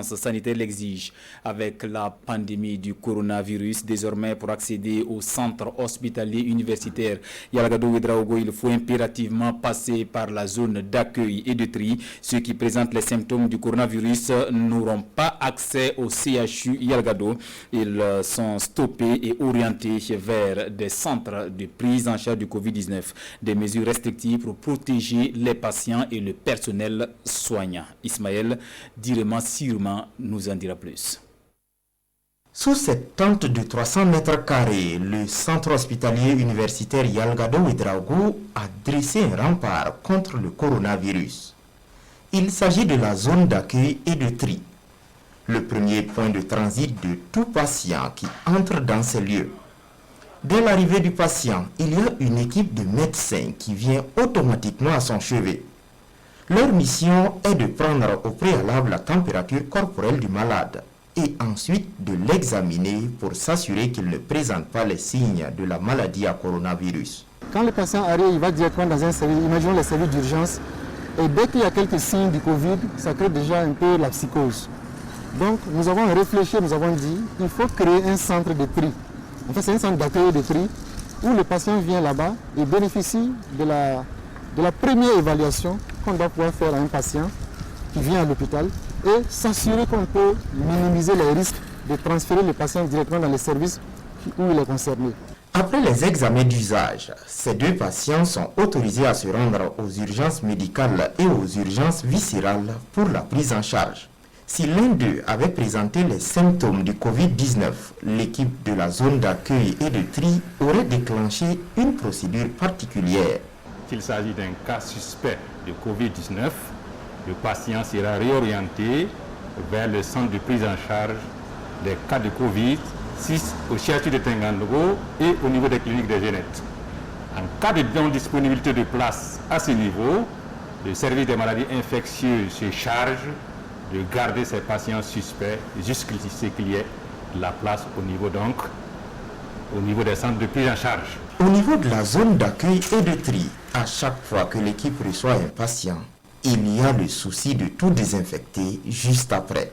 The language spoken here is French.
sanitaire l'exige. Avec la pandémie du coronavirus, désormais pour accéder au centre hospitalier universitaire Yalgado-Ouedraogo, il faut impérativement passer par la zone d'accueil et de tri. Ceux qui présentent les symptômes du coronavirus n'auront pas accès au CHU Yalgado. Ils sont stoppés et orientés vers des centres de prise en charge du Covid-19. Des mesures restrictives pour protéger les patients et le personnel soignant. Ismaël Direma-Sirma nous en dira plus. Sous cette tente de 300 mètres carrés, le centre hospitalier universitaire Yalgado-Ouedraogo a dressé un rempart contre le coronavirus. Il s'agit de la zone d'accueil et de tri, le premier point de transit de tout patient qui entre dans ces lieux. Dès l'arrivée du patient, il y a une équipe de médecins qui vient automatiquement à son chevet. Leur mission est de prendre au préalable la température corporelle du malade et ensuite de l'examiner pour s'assurer qu'il ne présente pas les signes de la maladie à coronavirus. Quand le patient arrive, il va directement dans un service, imaginons les services d'urgence, et dès qu'il y a quelques signes du Covid, ça crée déjà un peu la psychose. Donc nous avons réfléchi, nous avons dit qu'il faut créer un centre de tri. En fait, c'est un centre d'accueil et de tri où le patient vient là-bas et bénéficie de la première évaluation qu'on doit pouvoir faire à un patient qui vient à l'hôpital et s'assurer qu'on peut minimiser les risques de transférer le patient directement dans les services où il est concerné. Après les examens d'usage, ces deux patients sont autorisés à se rendre aux urgences médicales et aux urgences viscérales pour la prise en charge. Si l'un d'eux avait présenté les symptômes du Covid-19, l'équipe de la zone d'accueil et de tri aurait déclenché une procédure particulière. S'il s'agit d'un cas suspect de Covid-19, le patient sera réorienté vers le centre de prise en charge des cas de Covid, 6 au CHU de Tengandogo et au niveau des cliniques de Genève. En cas de non-disponibilité de place à ce niveau, le service des maladies infectieuses se charge de garder ces patients suspects jusqu'à ce qu'il y ait de la place au niveau des centres de prise en charge. Au niveau de la zone d'accueil et de tri, à chaque fois que l'équipe reçoit un patient, il y a le souci de tout désinfecter juste après.